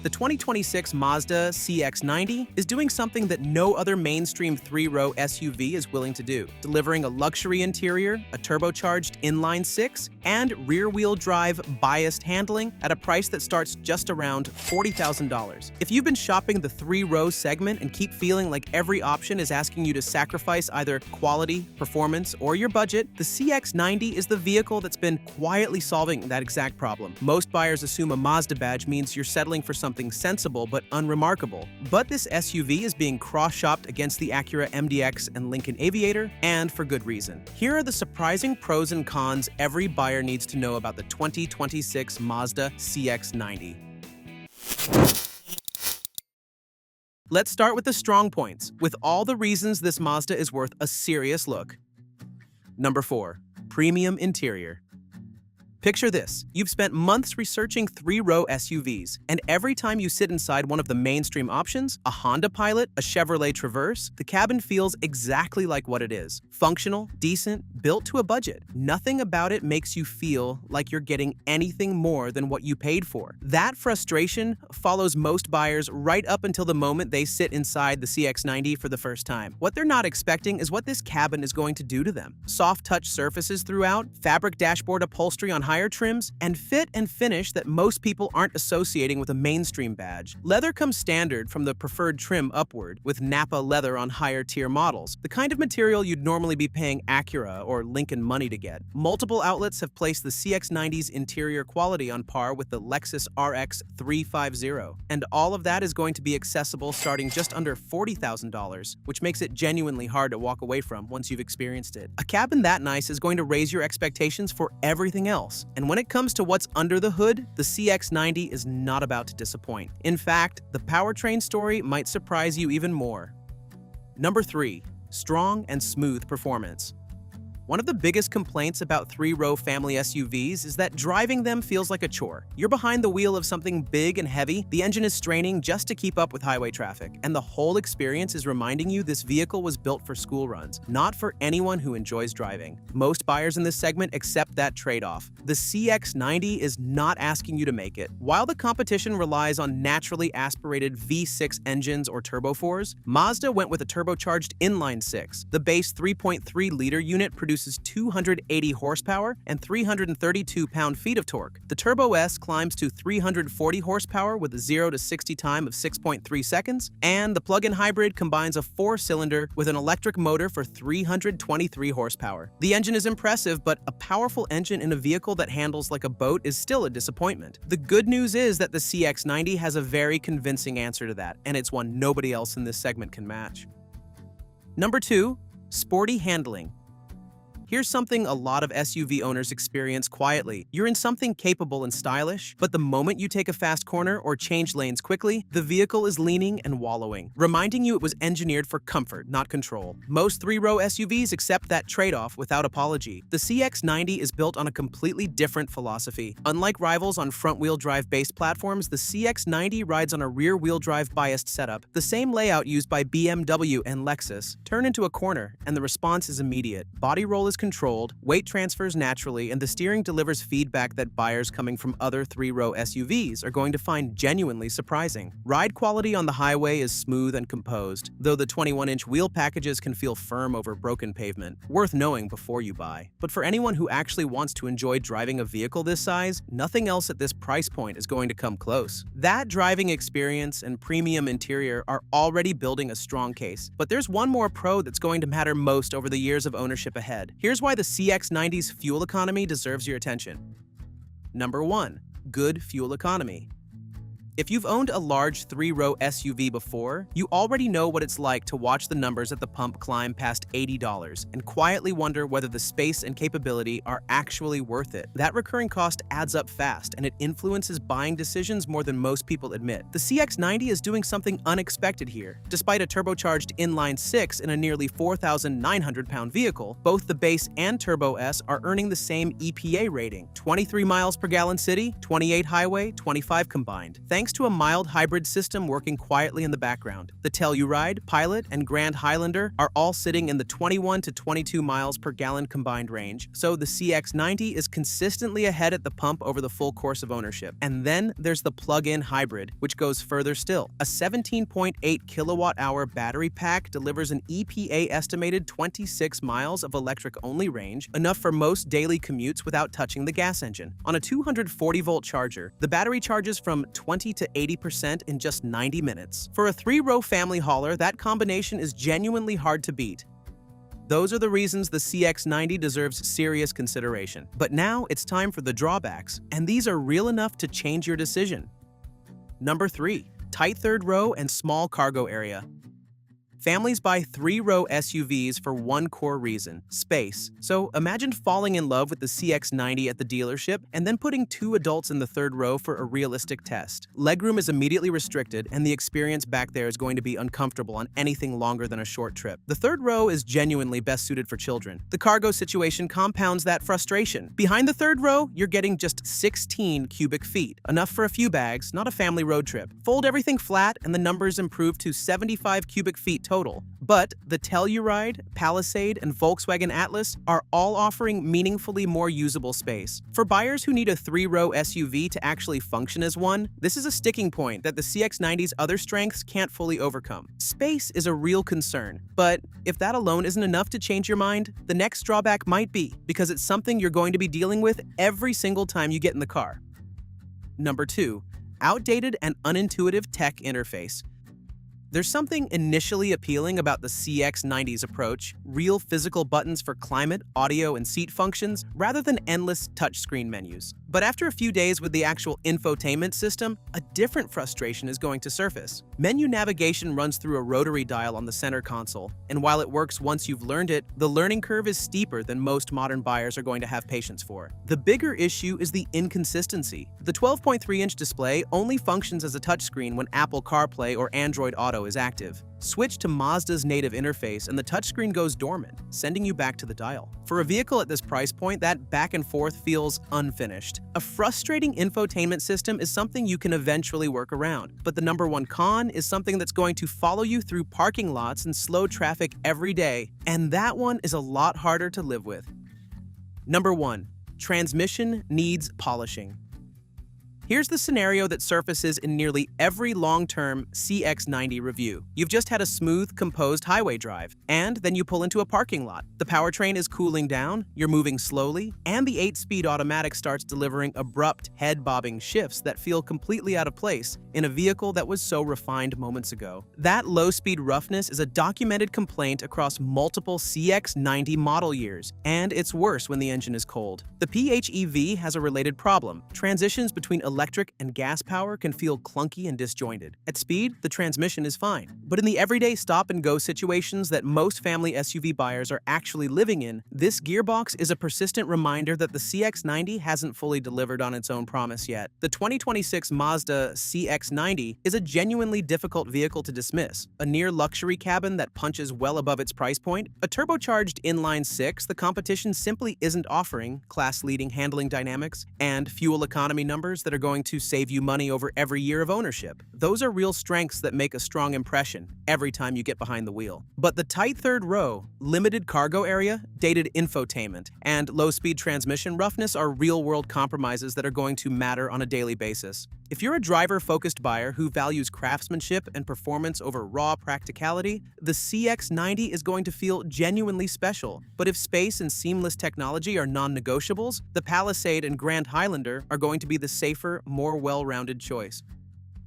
The 2026 Mazda CX-90 is doing something that no other mainstream three-row SUV is willing to do, delivering a luxury interior, a turbocharged inline-six, and rear-wheel drive biased handling at a price that starts just around $40,000. If you've been shopping the three-row segment and keep feeling like every option is asking you to sacrifice either quality, performance, or your budget, the CX-90 is the vehicle that's been quietly solving that exact problem. Most buyers assume a Mazda badge means you're settling for something sensible but unremarkable. But this SUV is being cross-shopped against the Acura MDX and Lincoln Aviator, and for good reason. Here are the surprising pros and cons every buyer needs to know about the 2026 Mazda CX-90. Let's start with the strong points, with all the reasons this Mazda is worth a serious look. Number 4. Premium interior. Picture this. You've spent months researching three-row SUVs, and every time you sit inside one of the mainstream options, a Honda Pilot, a Chevrolet Traverse, the cabin feels exactly like what it is. Functional, decent, built to a budget. Nothing about it makes you feel like you're getting anything more than what you paid for. That frustration follows most buyers right up until the moment they sit inside the CX-90 for the first time. What they're not expecting is what this cabin is going to do to them. Soft touch surfaces throughout, fabric dashboard upholstery on higher trims, and fit and finish that most people aren't associating with a mainstream badge. Leather comes standard from the preferred trim upward, with Napa leather on higher tier models, the kind of material you'd normally be paying Acura or Lincoln money to get. Multiple outlets have placed the CX-90's interior quality on par with the Lexus RX 350, and all of that is going to be accessible starting just under $40,000, which makes it genuinely hard to walk away from once you've experienced it. A cabin that nice is going to raise your expectations for everything else. And when it comes to what's under the hood, the CX-90 is not about to disappoint. In fact, the powertrain story might surprise you even more. Number 3. Strong and smooth performance. One of the biggest complaints about three-row family SUVs is that driving them feels like a chore. You're behind the wheel of something big and heavy, the engine is straining just to keep up with highway traffic, and the whole experience is reminding you this vehicle was built for school runs, not for anyone who enjoys driving. Most buyers in this segment accept that trade-off. The CX-90 is not asking you to make it. While the competition relies on naturally aspirated V6 engines or turbo 4s, Mazda went with a turbocharged inline-six. The base 3.3-liter unit produces 280 horsepower and 332 pound-feet of torque. The Turbo S climbs to 340 horsepower with a 0 to 60 time of 6.3 seconds, and the plug-in hybrid combines a 4-cylinder with an electric motor for 323 horsepower. The engine is impressive, but a powerful engine in a vehicle that handles like a boat is still a disappointment. The good news is that the CX-90 has a very convincing answer to that, and it's one nobody else in this segment can match. Number 2. Sporty handling. Here's something a lot of SUV owners experience quietly. You're in something capable and stylish, but the moment you take a fast corner or change lanes quickly, the vehicle is leaning and wallowing, reminding you it was engineered for comfort, not control. Most three-row SUVs accept that trade-off without apology. The CX-90 is built on a completely different philosophy. Unlike rivals on front-wheel drive-based platforms, the CX-90 rides on a rear-wheel drive-biased setup. The same layout used by BMW and Lexus. Turn into a corner, and the response is immediate. Body roll is controlled, weight transfers naturally, and the steering delivers feedback that buyers coming from other three-row SUVs are going to find genuinely surprising. Ride quality on the highway is smooth and composed, though the 21-inch wheel packages can feel firm over broken pavement. Worth knowing before you buy. But for anyone who actually wants to enjoy driving a vehicle this size, nothing else at this price point is going to come close. That driving experience and premium interior are already building a strong case, but there's one more pro that's going to matter most over the years of ownership ahead. Here's why the CX-90's fuel economy deserves your attention. Number 1. Good fuel economy. If you've owned a large three-row SUV before, you already know what it's like to watch the numbers at the pump climb past $80 and quietly wonder whether the space and capability are actually worth it. That recurring cost adds up fast, and it influences buying decisions more than most people admit. The CX-90 is doing something unexpected here. Despite a turbocharged inline-six in a nearly 4,900-pound vehicle, both the base and Turbo S are earning the same EPA rating: 23 miles per gallon city, 28 highway, 25 combined. Thanks thanks to a mild hybrid system working quietly in the background. The Telluride, Pilot, and Grand Highlander are all sitting in the 21 to 22 miles per gallon combined range, so the CX-90 is consistently ahead at the pump over the full course of ownership. And then there's the plug-in hybrid, which goes further still. A 17.8 kilowatt-hour battery pack delivers an EPA-estimated 26 miles of electric-only range, enough for most daily commutes without touching the gas engine. On a 240-volt charger, the battery charges from 20 to 80% in just 90 minutes. For a 3-row family hauler, that combination is genuinely hard to beat. Those are the reasons the CX-90 deserves serious consideration. But now it's time for the drawbacks, and these are real enough to change your decision. Number 3. Tight third row and small cargo area. Families buy 3-row SUVs for one core reason: space. So imagine falling in love with the CX-90 at the dealership and then putting 2 adults in the third row for a realistic test. Legroom is immediately restricted, and the experience back there is going to be uncomfortable on anything longer than a short trip. The third row is genuinely best suited for children. The cargo situation compounds that frustration. Behind the third row, you're getting just 16 cubic feet, enough for a few bags, not a family road trip. Fold everything flat, and the numbers improve to 75 cubic feet total. But the Telluride, Palisade, and Volkswagen Atlas are all offering meaningfully more usable space. For buyers who need a 3-row SUV to actually function as one, this is a sticking point that the CX-90's other strengths can't fully overcome. Space is a real concern, but if that alone isn't enough to change your mind, the next drawback might be, because it's something you're going to be dealing with every single time you get in the car. Number 2. Outdated and unintuitive tech interface. There's something initially appealing about the CX-90's approach: real physical buttons for climate, audio, and seat functions, rather than endless touchscreen menus. But after a few days with the actual infotainment system, a different frustration is going to surface. Menu navigation runs through a rotary dial on the center console, and while it works once you've learned it, the learning curve is steeper than most modern buyers are going to have patience for. The bigger issue is the inconsistency. The 12.3-inch display only functions as a touchscreen when Apple CarPlay or Android Auto is active. Switch to Mazda's native interface and the touchscreen goes dormant, sending you back to the dial. For a vehicle at this price point, that back and forth feels unfinished. A frustrating infotainment system is something you can eventually work around, but the number one con is something that's going to follow you through parking lots and slow traffic every day, and that one is a lot harder to live with. Number 1. Transmission needs polishing. Here's the scenario that surfaces in nearly every long-term CX-90 review. You've just had a smooth, composed highway drive, and then you pull into a parking lot. The powertrain is cooling down, you're moving slowly, and the 8-speed automatic starts delivering abrupt, head-bobbing shifts that feel completely out of place in a vehicle that was so refined moments ago. That low-speed roughness is a documented complaint across multiple CX-90 model years, and it's worse when the engine is cold. The PHEV has a related problem. Transitions between electric and gas power can feel clunky and disjointed. At speed, the transmission is fine. But in the everyday stop-and-go situations that most family SUV buyers are actually living in, this gearbox is a persistent reminder that the CX-90 hasn't fully delivered on its own promise yet. The 2026 Mazda CX-90 is a genuinely difficult vehicle to dismiss. A near-luxury cabin that punches well above its price point, a turbocharged inline-six the competition simply isn't offering, class-leading handling dynamics, and fuel economy numbers that are going to save you money over every year of ownership. Those are real strengths that make a strong impression every time you get behind the wheel. But the tight third row, limited cargo area, dated infotainment, and low-speed transmission roughness are real-world compromises that are going to matter on a daily basis. If you're a driver-focused buyer who values craftsmanship and performance over raw practicality, the CX-90 is going to feel genuinely special. But if space and seamless technology are non-negotiables, the Palisade and Grand Highlander are going to be the safer, more well-rounded choice.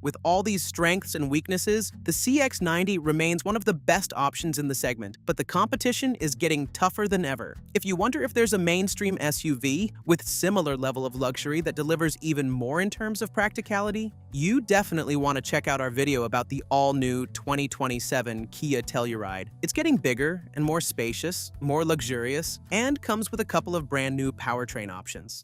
With all these strengths and weaknesses, the CX-90 remains one of the best options in the segment, but the competition is getting tougher than ever. If you wonder if there's a mainstream SUV with similar level of luxury that delivers even more in terms of practicality, you definitely want to check out our video about the all-new 2027 Kia Telluride. It's getting bigger and more spacious, more luxurious, and comes with a couple of brand new powertrain options.